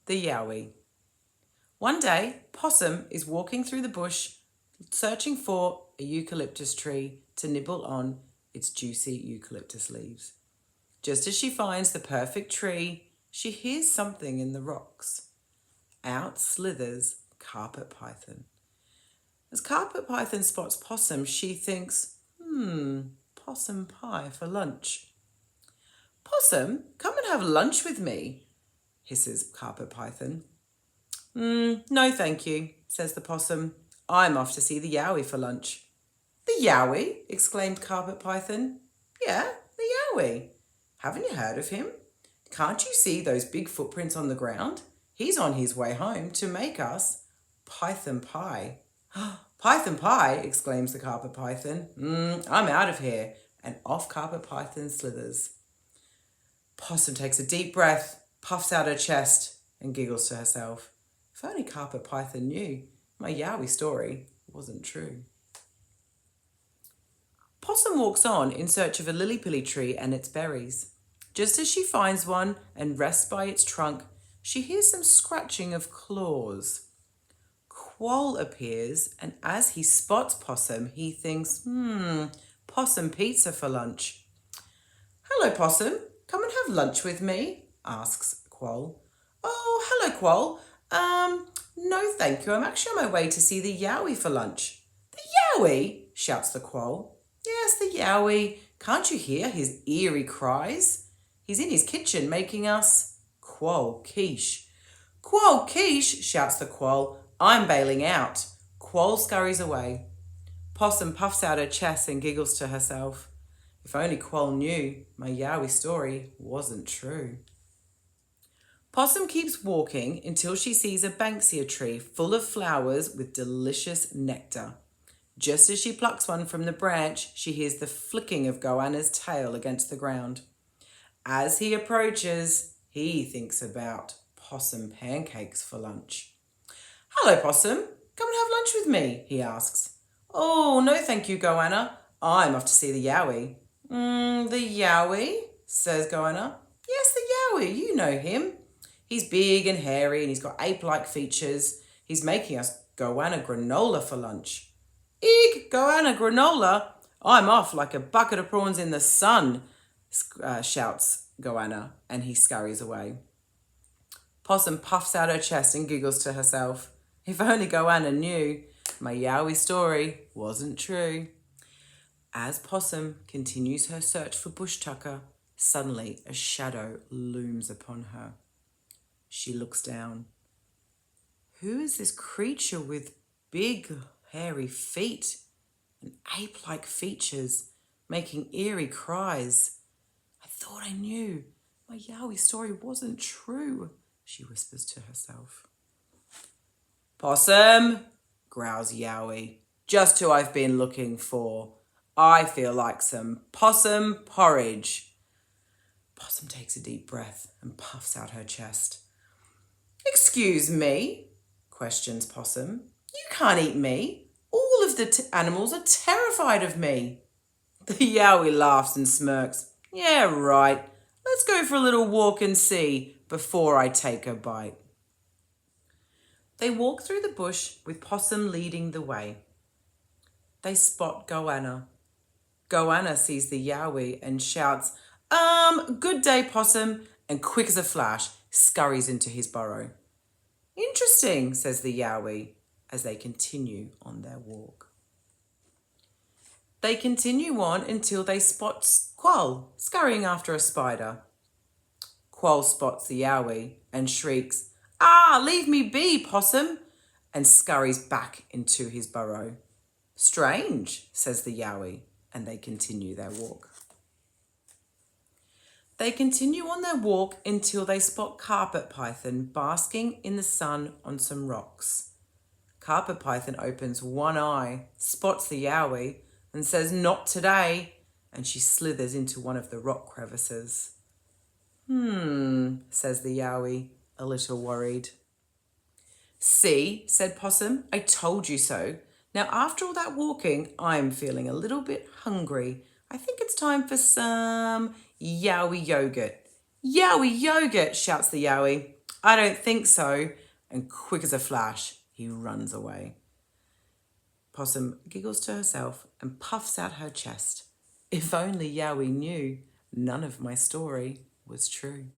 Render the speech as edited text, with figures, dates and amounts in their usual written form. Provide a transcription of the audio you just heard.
the Yowie. One day, Possum is walking through the bush searching for a eucalyptus tree to nibble on its juicy eucalyptus leaves. Just as she finds the perfect tree, she hears something in the rocks. Out slithers Carpet Python. As Carpet Python spots Possum, she thinks, possum pie for lunch. Possum, come and have lunch with me, hisses Carpet Python. No thank you, says the possum. I'm off to see the Yowie for lunch. The Yowie? Exclaimed Carpet Python. Yeah, the Yowie. Haven't you heard of him? Can't you see those big footprints on the ground? He's on his way home to make us Python pie. Python pie, exclaims the Carpet Python. I'm out of here. And off Carpet Python slithers. Possum takes a deep breath, puffs out her chest, and giggles to herself. If only Carpet Python knew my Yowie story wasn't true. Possum walks on in search of a lily-pilly tree and its berries. Just as she finds one and rests by its trunk, she hears some scratching of claws. Quoll appears, and as he spots Possum, he thinks, possum pizza for lunch. Hello, Possum. Come and have lunch with me, asks Quoll. Oh, hello, Quoll. No thank you. I'm actually on my way to see the Yowie for lunch. The Yowie? Shouts the Quoll. Yes, the Yowie. Can't you hear his eerie cries? He's in his kitchen making us Quoll quiche. Quoll quiche, shouts the Quoll. I'm bailing out. Quoll scurries away. Possum puffs out her chest and giggles to herself. If only Quoll knew my Yowie story wasn't true. Possum keeps walking until she sees a banksia tree full of flowers with delicious nectar. Just as she plucks one from the branch, she hears the flicking of Goanna's tail against the ground. As he approaches, he thinks about possum pancakes for lunch. Hello, Possum. Come and have lunch with me, he asks. Oh, no thank you, Goanna. I'm off to see the Yowie. The Yowie, says Goanna. Yes, the Yowie, you know him. He's big and hairy and he's got ape-like features. He's making us Goanna granola for lunch. Eek, Goanna granola. I'm off like a bucket of prawns in the sun, shouts Goanna, and he scurries away. Possum puffs out her chest and giggles to herself. If only Goanna knew my Yowie story wasn't true. As Possum continues her search for bush tucker, suddenly a shadow looms upon her. She looks down. Who is this creature with big, hairy feet and ape-like features, making eerie cries? I thought I knew my Yowie story wasn't true, she whispers to herself. Possum, growls Yowie, just who I've been looking for. I feel like some possum porridge. Possum takes a deep breath and puffs out her chest. Excuse me, questions Possum. You can't eat me. All of the animals are terrified of me. The Yowie laughs and smirks. Yeah, right. Let's go for a little walk and see before I take a bite. They walk through the bush with Possum leading the way. They spot Goanna. Goanna sees the Yowie and shouts, good day, Possum, and quick as a flash, scurries into his burrow. Interesting, says the Yowie, as they continue on their walk. They continue on until they spot Quoll scurrying after a spider. Quoll spots the Yowie and shrieks, leave me be, Possum, and scurries back into his burrow. Strange, says the Yowie, and they continue their walk. They continue on their walk until they spot Carpet Python basking in the sun on some rocks. Carpet Python opens one eye, spots the Yowie, and says, not today, and she slithers into one of the rock crevices. Says the Yowie, a little worried. See, said Possum, I told you so. Now, after all that walking, I'm feeling a little bit hungry. I think it's time for some Yowie yogurt. Yowie yogurt, shouts the Yowie. I don't think so. And quick as a flash, he runs away. Possum giggles to herself and puffs out her chest. If only Yowie knew none of my story was true.